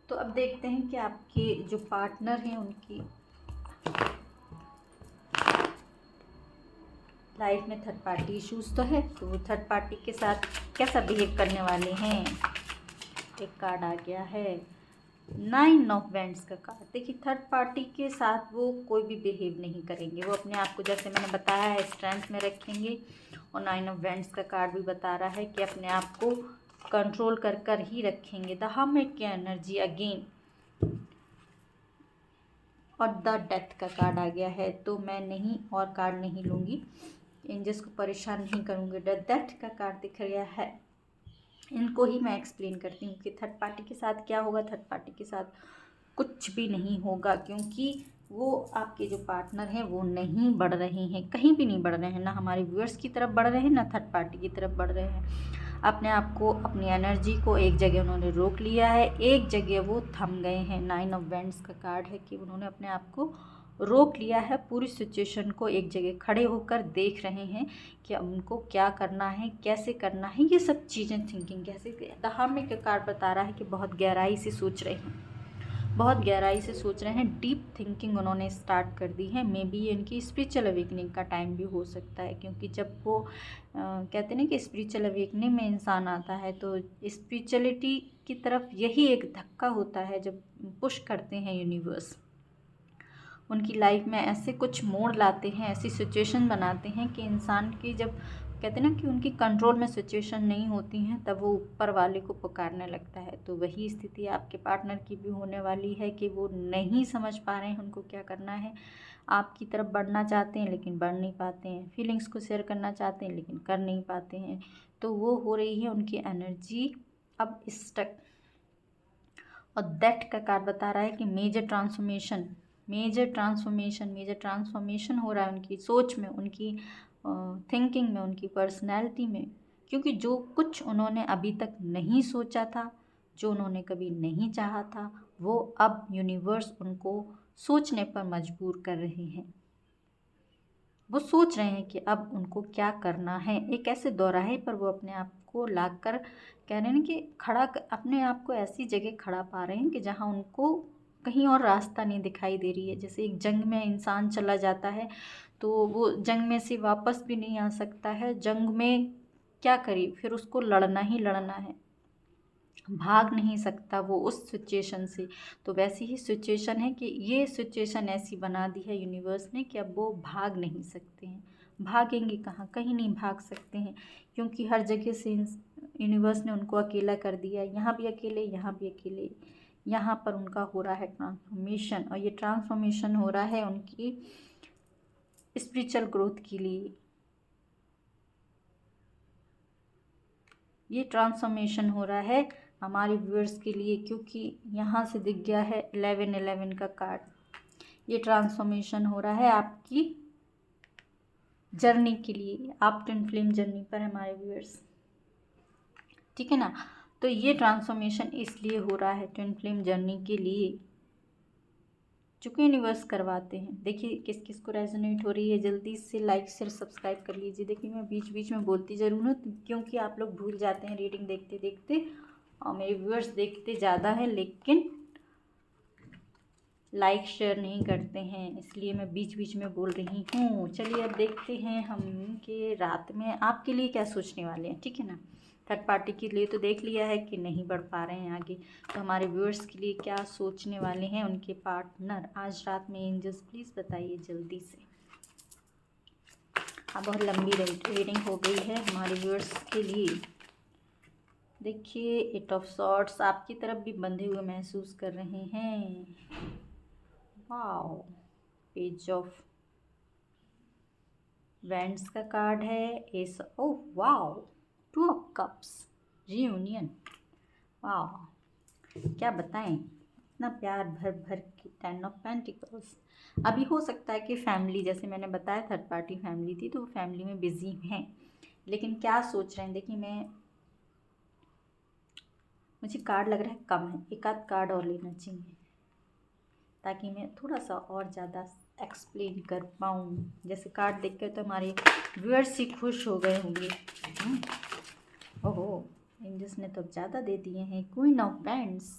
तो अब देखते हैं कि आपके जो पार्टनर हैं उनकी लाइफ में थर्ड पार्टी इश्यूज तो है, तो वो थर्ड पार्टी के साथ कैसा बिहेव करने वाले हैं। एक कार्ड आ गया है 9 ऑफ वैंड्स का कार्ड। देखिए थर्ड पार्टी के साथ वो कोई भी बिहेव नहीं करेंगे, वो अपने आप को जैसे मैंने बताया है स्ट्रेंथ में रखेंगे, और 9 ऑफ वैंड्स का कार्ड भी बता रहा है कि अपने आप को कंट्रोल कर ही रखेंगे। द हर्मिट की एनर्जी अगेन, और द डेथ का कार्ड आ गया है, तो मैं नहीं और कार्ड नहीं लूँगी, एंजल्स को परेशान नहीं करूँगी। द डेथ का कार्ड दिख गया है, इनको ही मैं एक्सप्लेन करती हूँ कि थर्ड पार्टी के साथ क्या होगा। थर्ड पार्टी के साथ कुछ भी नहीं होगा, क्योंकि वो आपके जो पार्टनर हैं वो नहीं बढ़ रहे हैं, कहीं भी नहीं बढ़ रहे हैं, ना हमारे व्यूअर्स की तरफ बढ़ रहे हैं, ना थर्ड पार्टी की तरफ बढ़ रहे हैं। अपने आप को, अपनी एनर्जी को एक जगह उन्होंने रोक लिया है, एक जगह वो थम गए हैं। 9 ऑफ वैंड्स का कार्ड है कि उन्होंने अपने आप को रोक लिया है, पूरी सिचुएशन को एक जगह खड़े होकर देख रहे हैं कि उनको क्या करना है, कैसे करना है, ये सब चीज़ें थिंकिंग कैसे। द हर्मिट का कार्ड बता रहा है कि बहुत गहराई से सोच रहे हैं, बहुत गहराई से सोच रहे हैं, डीप थिंकिंग उन्होंने स्टार्ट कर दी है। मे बी इनकी स्पिरिचुअल अवेकनिंग का टाइम भी हो सकता है, क्योंकि जब वो कहते हैं ना कि स्पिरिचुअल अवेकनिंग में इंसान आता है, तो स्पिरिचुअलिटी की तरफ यही एक धक्का होता है जब पुश करते हैं यूनिवर्स। उनकी लाइफ में ऐसे कुछ मोड़ लाते हैं, ऐसी सिचुएशन बनाते हैं कि इंसान की, जब कहते हैं ना कि उनकी कंट्रोल में सिचुएशन नहीं होती हैं, तब वो ऊपर वाले को पुकारने लगता है। तो वही स्थिति आपके पार्टनर की भी होने वाली है कि वो नहीं समझ पा रहे हैं उनको क्या करना है। आपकी तरफ बढ़ना चाहते हैं लेकिन बढ़ नहीं पाते हैं, फीलिंग्स को शेयर करना चाहते हैं लेकिन कर नहीं पाते हैं। तो वो हो रही है उनकी एनर्जी अब स्टक। और दैट का कार्ड बता रहा है कि मेजर ट्रांसफॉर्मेशन मेजर ट्रांसफॉर्मेशन हो रहा है उनकी सोच में, उनकी थिंकिंग में, उनकी पर्सनैलिटी में, क्योंकि जो कुछ उन्होंने अभी तक नहीं सोचा था, जो उन्होंने कभी नहीं चाहा था, वो अब यूनिवर्स उनको सोचने पर मजबूर कर रहे हैं। वो सोच रहे हैं कि अब उनको क्या करना है। एक ऐसे दोराहे पर वो अपने आप को लाकर कह रहे हैं कि अपने आप को ऐसी जगह खड़ा पा रहे हैं कि जहाँ उनको कहीं और रास्ता नहीं दिखाई दे रही है। जैसे एक जंग में इंसान चला जाता है तो वो जंग में से वापस भी नहीं आ सकता है। जंग में क्या करे, फिर उसको लड़ना ही लड़ना है, भाग नहीं सकता वो उस सिचुएशन से। तो वैसी ही सिचुएशन है कि ये सिचुएशन ऐसी बना दी है यूनिवर्स ने कि अब वो भाग नहीं सकते हैं। भागेंगे कहाँ, कहीं नहीं भाग सकते हैं, क्योंकि हर जगह से यूनिवर्स ने उनको अकेला कर दिया है। यहाँ भी अकेले, यहाँ भी अकेले। यहाँ पर उनका हो रहा है ट्रांसफॉर्मेशन, और ये ट्रांसफॉर्मेशन हो रहा है उनकी स्पिरिचुअल ग्रोथ के लिए। ये ट्रांसफॉर्मेशन हो रहा है हमारे व्यूअर्स के लिए, क्योंकि यहाँ से दिख गया है 1111 का कार्ड। ये ट्रांसफॉर्मेशन हो रहा है आपकी जर्नी के लिए। आप ट्विन फ्लेम जर्नी पर हमारे व्यूअर्स, ठीक है ना। तो ये ट्रांसफॉर्मेशन इसलिए हो रहा है ट्विन फ्लेम जर्नी के लिए, चूँकि यूनिवर्स करवाते हैं। देखिए किस किस को रेजोनेट हो रही है, जल्दी से लाइक शेयर सब्सक्राइब कर लीजिए। देखिए मैं बीच बीच में बोलती ज़रूर हूँ, क्योंकि आप लोग भूल जाते हैं रीडिंग देखते देखते, और मेरे व्यूअर्स देखते ज़्यादा हैं लेकिन लाइक शेयर नहीं करते हैं, इसलिए मैं बीच बीच में बोल रही हूँ। चलिए अब देखते हैं हम कि रात में आपके लिए क्या सोचने वाले हैं, ठीक है ना। थर्ड पार्टी के लिए तो देख लिया है कि नहीं बढ़ पा रहे हैं आगे, तो हमारे व्यूअर्स के लिए क्या सोचने वाले हैं उनके पार्टनर आज रात में। एंजल्स प्लीज़ बताइए जल्दी से। अब बहुत लंबी रीडिंग हो गई है हमारे व्यूअर्स के लिए। देखिए 8 ऑफ सॉर्ड्स आपकी तरफ भी बंधे हुए महसूस कर रहे हैं। वाओ, पेज ऑफ वैंड्स का कार्ड है। S, oh wow, 2 of cups, reunion. Wow, क्या बताएं, इतना प्यार भर भर के। 10 ऑफ पेंटिकल्स। अभी हो सकता है कि फैमिली, जैसे मैंने बताया थर्ड पार्टी फैमिली थी, तो वो फैमिली में बिजी हैं, लेकिन क्या सोच रहे हैं। देखिए मुझे कार्ड लग रहा है कम है, एक आध कार्ड और लेना चाहिए ताकि मैं थोड़ा सा और ज़्यादा एक्सप्लेन कर पाऊँ। जैसे कार्ड देख कर तो हमारे व्यूअर्स ही खुश हो गए होंगे। ओहो, एंजल्स ने तो अब ज़्यादा दे दिए हैं। क्वीन ऑफ बैंड्स,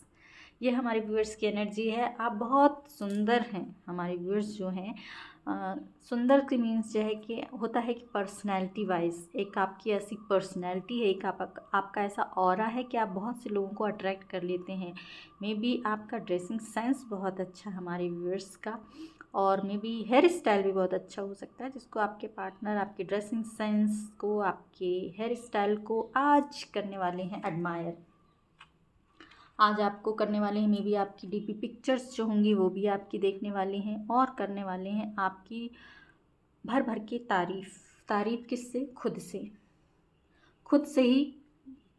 ये हमारे व्यूअर्स की एनर्जी है। आप बहुत सुंदर हैं। हमारे व्यूअर्स जो हैं सुंदर के मीन्स जो है कि होता है कि पर्सनैलिटी वाइज एक आपकी ऐसी पर्सनैलिटी है, एक आपका ऐसा ऑरा है कि आप बहुत से लोगों को अट्रैक्ट कर लेते हैं। मे बी आपका ड्रेसिंग सेंस बहुत अच्छा है हमारे व्यूअर्स का, और मे बी हेयर स्टाइल भी बहुत अच्छा हो सकता है, जिसको आपके पार्टनर आपके ड्रेसिंग सेंस को, आपके हेयर स्टाइल को आज करने वाले हैं एडमायर। आज आपको करने वाले हैं, मे बी आपकी डीपी पिक्चर्स जो होंगी वो भी आपकी देखने वाले हैं, और करने वाले हैं आपकी भर भर के तारीफ़ किससे, खुद से ही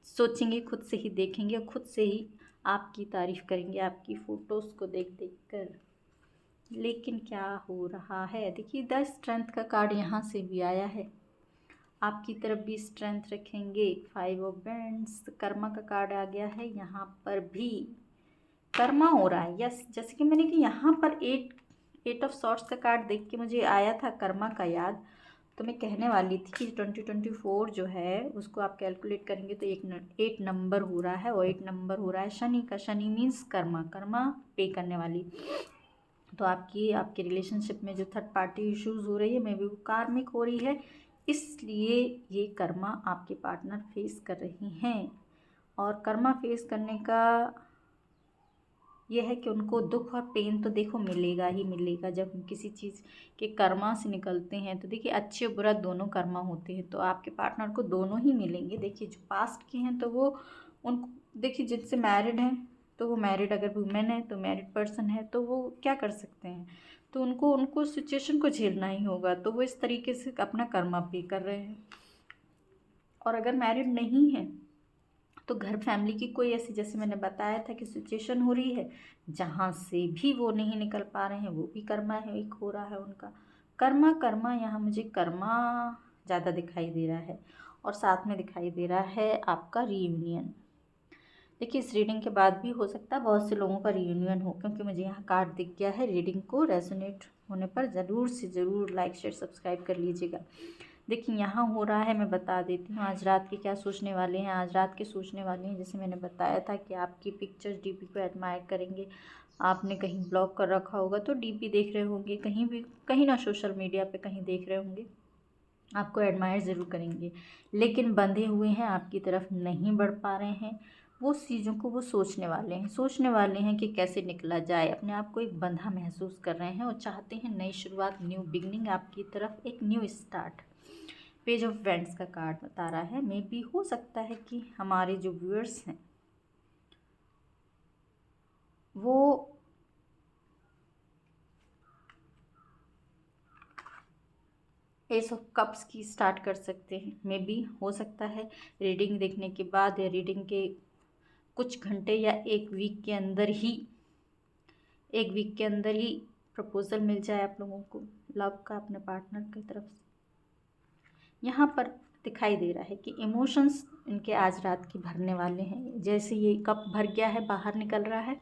सोचेंगे, खुद से ही देखेंगे, और खुद से ही आपकी तारीफ़ करेंगे आपकी फ़ोटोज़ को देख देख कर। लेकिन क्या हो रहा है, देखिए 10 स्ट्रेंथ का कार्ड यहाँ से भी आया है, आपकी तरफ भी स्ट्रेंथ रखेंगे। 5 ऑफ बैंड्स, कर्मा का कार्ड आ गया है, यहाँ पर भी कर्मा हो रहा है। यस, जैसे कि मैंने कि यहाँ पर 8 ऑफ सॉर्ड्स का कार्ड देख के मुझे आया था कर्मा का याद, तो मैं कहने वाली थी कि 2024 जो है उसको आप कैलकुलेट करेंगे तो 8 नंबर हो रहा है, और 8 नंबर हो रहा है शनि का। शनि मीन्स कर्मा पे करने वाली। तो आपके रिलेशनशिप में जो थर्ड पार्टी इश्यूज़ हो रही है, मे बी वो कार्मिक हो रही है, इसलिए ये कर्मा आपके पार्टनर फेस कर रही हैं। और कर्मा फेस करने का ये है कि उनको दुख और पेन तो देखो मिलेगा ही मिलेगा। जब हम किसी चीज़ के कर्मा से निकलते हैं तो देखिए अच्छे बुरा दोनों कर्मा होते हैं, तो आपके पार्टनर को दोनों ही मिलेंगे। देखिए जो पास्ट के हैं तो वो उनको देखिए, जिनसे मैरिड हैं तो वो मैरिड, अगर वुमेन है तो मैरिड पर्सन है तो वो क्या कर सकते हैं, तो उनको सिचुएशन को झेलना ही होगा, तो वो इस तरीके से अपना कर्मा पे कर रहे हैं। और अगर मैरिड नहीं है तो घर फैमिली की कोई ऐसी, जैसे मैंने बताया था कि सिचुएशन हो रही है, जहाँ से भी वो नहीं निकल पा रहे हैं, वो भी कर्मा है, एक हो रहा है उनका कर्मा। कर्मा यहाँ मुझे कर्मा ज़्यादा दिखाई दे रहा है, और साथ में दिखाई दे रहा है आपका रीयूनियन। देखिए, इस रीडिंग के बाद भी हो सकता है बहुत से लोगों का रीयूनियन हो, क्योंकि मुझे यहाँ कार्ड दिख गया है। रीडिंग को रेजोनेट होने पर ज़रूर से ज़रूर लाइक शेयर सब्सक्राइब कर लीजिएगा। देखिए, यहाँ हो रहा है, मैं बता देती हूँ आज रात के क्या सोचने वाले हैं। आज रात के सोचने वाले हैं, जैसे मैंने बताया था कि आपकी पिक्चर्स डीपी को एडमायर करेंगे। आपने कहीं ब्लॉक कर रखा होगा तो डीपी देख रहे होंगे, कहीं भी, कहीं ना सोशल मीडिया पे कहीं देख रहे होंगे, आपको एडमायर ज़रूर करेंगे, लेकिन बंधे हुए हैं, आपकी तरफ नहीं बढ़ पा रहे हैं। वो चीज़ों को वो सोचने वाले हैं कि कैसे निकला जाए। अपने आप को एक बंधा महसूस कर रहे हैं और चाहते हैं नई शुरुआत, न्यू बिगनिंग, आपकी तरफ एक new start. Page of vents का कार्ड बता रहा है, मे बी हो सकता है कि हमारे जो व्यूअर्स हैं वो एस ऑफ कप्स की स्टार्ट कर सकते हैं। मे बी हो सकता है रीडिंग देखने के बाद या रीडिंग के कुछ घंटे या एक वीक के अंदर ही प्रपोजल मिल जाए आप लोगों को लव का अपने पार्टनर की तरफ से। यहाँ पर दिखाई दे रहा है कि इमोशंस इनके आज रात की भरने वाले हैं। जैसे ये कप भर गया है, बाहर निकल रहा है,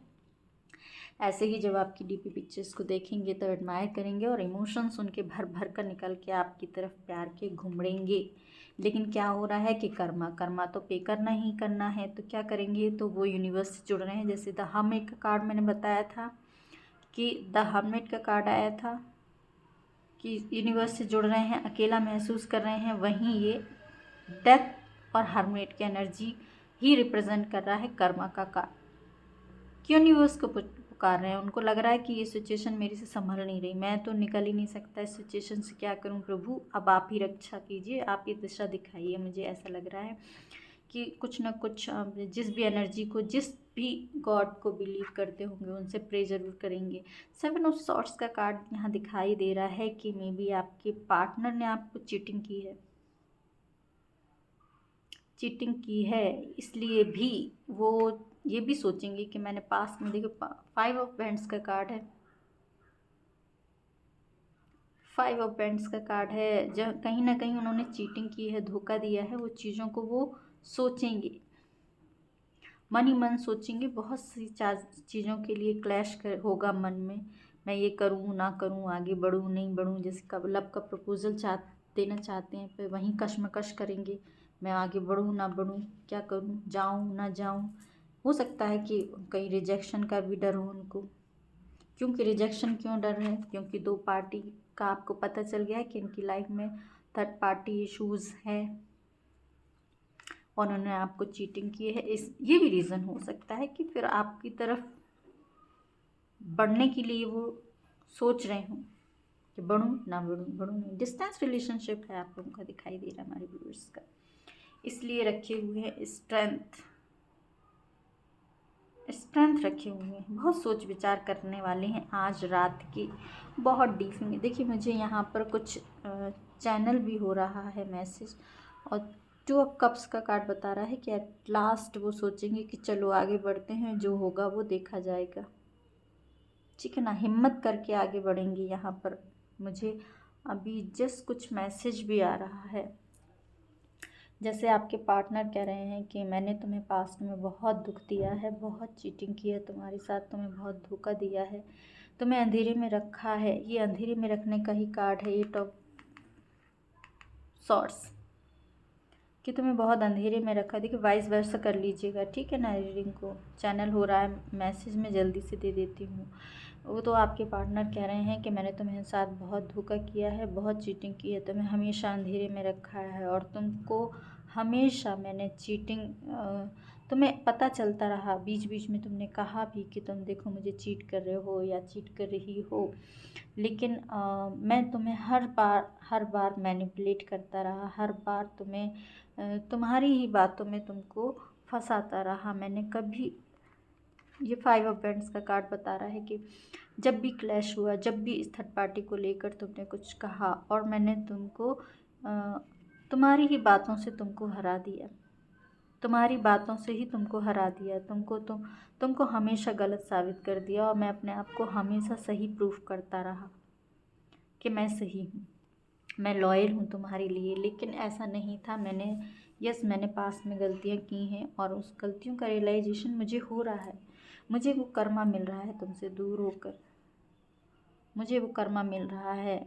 ऐसे ही जब आपकी डीपी पिक्चर्स को देखेंगे तो एडमायर करेंगे और इमोशंस उनके भर भर कर निकल के आपकी तरफ प्यार के घुमड़ेंगे। लेकिन क्या हो रहा है कि कर्मा तो पे करना ही करना है, तो क्या करेंगे, तो वो यूनिवर्स से जुड़ रहे हैं। जैसे द हर्मिट का कार्ड मैंने बताया था कि द हर्मिट का कार्ड आया था कि यूनिवर्स से जुड़ रहे हैं, अकेला महसूस कर रहे हैं, वहीं ये डेथ और हर्मिट की एनर्जी ही रिप्रेजेंट कर रहा है कर्मा का कार्ड। क्यों यूनिवर्स को पुकार रहे हैं, उनको लग रहा है कि ये सिचुएशन मेरे से संभल नहीं रही, मैं तो निकल ही नहीं सकता इस सिचुएशन से, क्या करूं प्रभु, अब आप ही रक्षा कीजिए, आप ये दिशा दिखाइए। मुझे ऐसा लग रहा है कि कुछ ना कुछ जिस भी एनर्जी को, जिस भी गॉड को बिलीव करते होंगे उनसे प्रे जरूर करेंगे। 7 ऑफ सॉर्ड्स का कार्ड यहाँ दिखाई दे रहा है कि मे बी आपके पार्टनर ने आपको चीटिंग की है, इसलिए भी वो ये भी सोचेंगे कि मैंने पास में, देखो 5 ऑफ पेंट्स का कार्ड है, 5 ऑफ पेंट्स का कार्ड है, जब कहीं ना कहीं उन्होंने चीटिंग की है, धोखा दिया है, वो चीज़ों को वो सोचेंगे, मन ही मन सोचेंगे। बहुत सी चीज़ों के लिए क्लैश होगा मन में, मैं ये करूँ ना करूँ, आगे बढ़ूँ नहीं बढ़ूँ। जैसे कब लव का प्रपोजल देना चाहते हैं, फिर वहीं कश्मकश करेंगे, मैं आगे बढ़ूँ ना बढ़ूँ, क्या करूँ, जाऊँ ना जाऊँ। हो सकता है कि कहीं रिजेक्शन का भी डर हो उनको। क्योंकि रिजेक्शन क्यों डर है, क्योंकि 2 पार्टी का आपको पता चल गया है कि इनकी लाइफ में थर्ड पार्टी इश्यूज़ है और उन्होंने आपको चीटिंग की है। ये भी रीज़न हो सकता है कि फिर आपकी तरफ बढ़ने के लिए वो सोच रहे हों कि बढ़ूँ ना बढ़ूँ नहीं। डिस्टेंस रिलेशनशिप है आप लोगों का, दिखाई दे रहा है हमारे व्यूअर्स का, इसलिए रखे हुए हैं स्ट्रेंथ रखे हुए हैं, बहुत सोच विचार करने वाले हैं आज रात की, बहुत डीप में। देखिए, मुझे यहाँ पर कुछ चैनल भी हो रहा है मैसेज, और 2 ऑफ कप्स का कार्ड बता रहा है कि एट लास्ट वो सोचेंगे कि चलो आगे बढ़ते हैं, जो होगा वो देखा जाएगा, ठीक है ना, हिम्मत करके आगे बढ़ेंगे। यहाँ पर मुझे अभी जस्ट कुछ मैसेज भी आ रहा है, जैसे आपके पार्टनर कह रहे हैं कि मैंने तुम्हें पास्ट में बहुत दुख दिया है, बहुत चीटिंग की है तुम्हारे साथ, तुम्हें बहुत धोखा दिया है, तुम्हें अंधेरे में रखा है। ये अंधेरे में रखने का ही कार्ड है, 8 ऑफ सॉर्ड्स, कि तुम्हें बहुत अंधेरे में रखा। देखिए, वाइस वर्सा कर लीजिएगा, ठीक है ना। रीडिंग को चैनल हो रहा है, मैसेज में जल्दी से दे देती हूँ। वो तो आपके पार्टनर कह रहे हैं कि मैंने तुम्हें साथ बहुत धोखा किया है, बहुत चीटिंग की है, तुम्हें हमेशा अंधेरे में रखा है, और तुमको हमेशा मैंने तुम्हें पता चलता रहा, बीच बीच में तुमने कहा भी कि तुम देखो मुझे चीट कर रहे हो या चीट कर रही हो, लेकिन मैं तुम्हें हर बार मैनिपुलेट करता रहा, हर बार तुम्हारी ही बातों में तुमको फंसाता रहा। मैंने कभी, ये 5 ऑफ पेंट्स का कार्ड बता रहा है कि जब भी क्लैश हुआ, जब भी इस थर्ड पार्टी को लेकर तुमने कुछ कहा और मैंने तुम्हारी ही बातों से तुमको हरा दिया, तुम्हारी बातों से ही तुमको हरा दिया, तुमको हमेशा गलत साबित कर दिया, और मैं अपने आप को हमेशा सही प्रूफ करता रहा कि मैं सही हूँ, मैं लॉयल हूँ तुम्हारे लिए। लेकिन ऐसा नहीं था। मैंने पास्ट में गलतियाँ की हैं, और उस गलतियों का रियलाइजेशन मुझे हो रहा है। मुझे वो कर्मा मिल रहा है तुमसे दूर होकर, मुझे वो कर्मा मिल रहा है।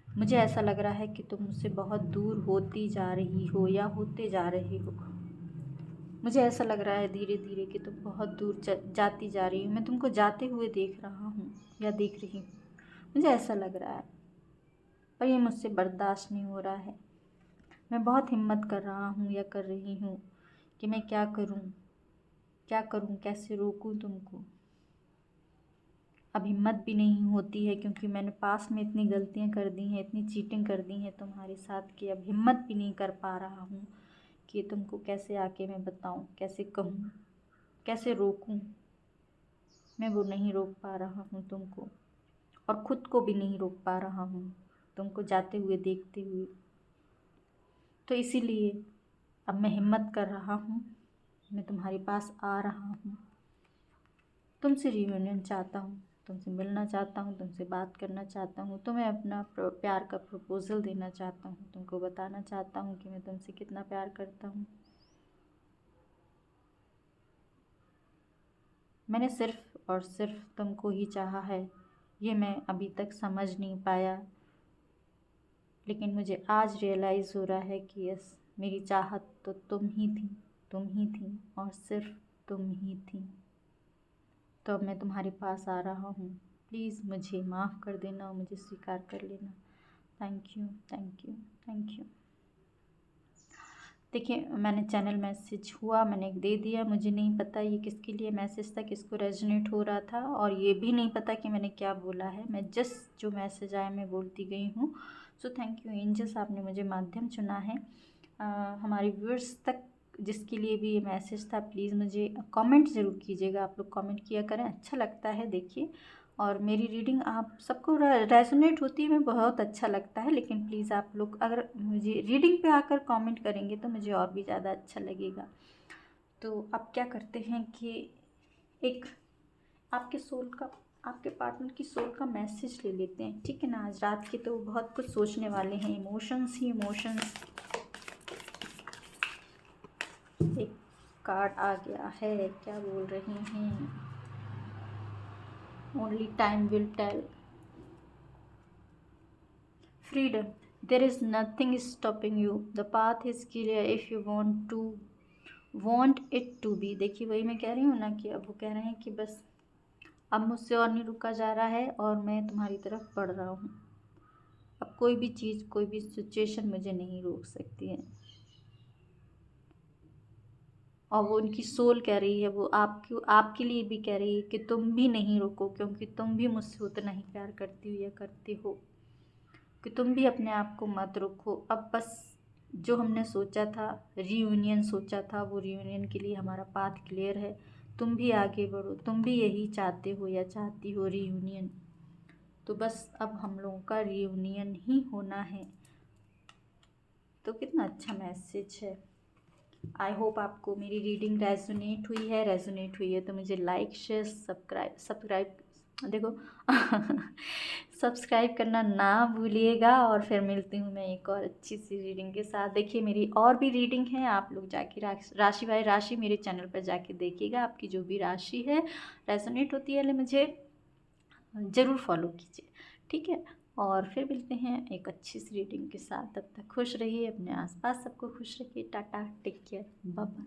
मुझे ऐसा लग रहा है कि तुम मुझसे बहुत दूर होती जा रही हो या होते जा रहे हो। मुझे ऐसा लग रहा है धीरे धीरे कि तुम बहुत दूर जाती जा रही हो। मैं तुमको जाते हुए देख रहा हूँ या देख रही हूँ, मुझे ऐसा लग रहा है, पर ये मुझसे बर्दाश्त नहीं हो रहा है। मैं बहुत हिम्मत कर रहा हूँ या कर रही हूँ कि मैं क्या करूँ, कैसे रोकूँ तुमको। अब हिम्मत भी नहीं होती है, क्योंकि मैंने पास्ट में इतनी गलतियाँ कर दी हैं, इतनी चीटिंग कर दी है तुम्हारे साथ, कि अब हिम्मत भी नहीं कर पा रहा हूँ कि तुमको कैसे आके मैं बताऊँ, कैसे कहूँ, कैसे रोकूँ। मैं वो नहीं रोक पा रहा हूँ तुमको, और ख़ुद को भी नहीं रोक पा रहा हूँ तुमको जाते हुए देखते हुए। तो इसीलिए अब मैं हिम्मत कर रहा हूँ, मैं तुम्हारे पास आ रहा हूँ, तुमसे रियूनियन चाहता हूँ, तुमसे मिलना चाहता हूँ, तुमसे बात करना चाहता हूँ, तुम्हें अपना प्यार का प्रपोज़ल देना चाहता हूँ, तुमको बताना चाहता हूँ कि मैं तुमसे कितना प्यार करता हूँ। मैंने सिर्फ़ और सिर्फ तुमको ही चाहा है, ये मैं अभी तक समझ नहीं पाया, लेकिन मुझे आज रियलाइज़ हो रहा है कि यस, मेरी चाहत तो तुम ही थी और सिर्फ तुम ही थी। तो अब मैं तुम्हारे पास आ रहा हूँ, प्लीज़ मुझे माफ़ कर देना और मुझे स्वीकार कर लेना। Thank you, thank you, thank you. देखिए, मैंने चैनल मैसेज हुआ, मैंने दे दिया। मुझे नहीं पता ये किसके लिए मैसेज था, किसको रेजोनेट हो रहा था, और ये भी नहीं पता कि मैंने क्या बोला है। मैं जस्ट जो मैसेज आया मैं बोलती गई हूँ। सो थैंक यू एंजल्स, आपने मुझे माध्यम चुना है हमारे व्यूअर्स तक जिसके लिए भी ये मैसेज था। प्लीज़ मुझे कमेंट ज़रूर कीजिएगा, आप लोग कमेंट किया करें, अच्छा लगता है देखिए। और मेरी रीडिंग आप सबको रेजोनेट होती है, मैं बहुत अच्छा लगता है। लेकिन प्लीज़ आप लोग अगर मुझे रीडिंग पे आकर कमेंट करेंगे तो मुझे और भी ज़्यादा अच्छा लगेगा। तो अब क्या करते हैं कि एक आपके पार्टनर की सोल का मैसेज ले लेते हैं, ठीक है ना। आज रात के तो बहुत कुछ सोचने वाले हैं, इमोशंस ही इमोशंस। एक कार्ड आ गया है, क्या बोल रही हैं? Only time will tell. Freedom. There is nothing stopping you. The path is clear if you want it to be. देखिए, वही मैं कह रही हूँ ना कि अब वो कह रहे हैं कि बस अब मुझसे और नहीं रुका जा रहा है और मैं तुम्हारी तरफ बढ़ रहा हूँ। अब कोई भी चीज़, कोई भी सिचुएशन मुझे नहीं रोक सकती है। और वो उनकी सोल कह रही है, वो आपके लिए भी कह रही है कि तुम भी नहीं रुको, क्योंकि तुम भी मुझसे उतना ही प्यार करती हो या करते हो, कि तुम भी अपने आप को मत रोको। अब बस जो हमने सोचा था, रीयूनियन सोचा था, वो रीयूनियन के लिए हमारा पाथ क्लियर है। तुम भी आगे बढ़ो, तुम भी यही चाहते हो या चाहती हो, रीयूनियन। तो बस अब हम लोगों का रीयूनियन ही होना है। तो कितना अच्छा मैसेज है। आई होप आपको मेरी रीडिंग रेजोनेट हुई है तो मुझे लाइक शेयर सब्सक्राइब देखो सब्सक्राइब करना ना भूलिएगा। और फिर मिलती हूँ मैं एक और अच्छी सी रीडिंग के साथ। देखिए, मेरी और भी रीडिंग है, आप लोग जाके राशि बाय राशि मेरे चैनल पर जाके देखिएगा। आपकी जो भी राशि है रेजोनेट होती है, मुझे ज़रूर फॉलो कीजिए, ठीक है। और फिर मिलते हैं एक अच्छी सी रीडिंग के साथ। तब तक खुश रहिए, अपने आसपास सबको खुश रखिए। Tata, take care, bye bye.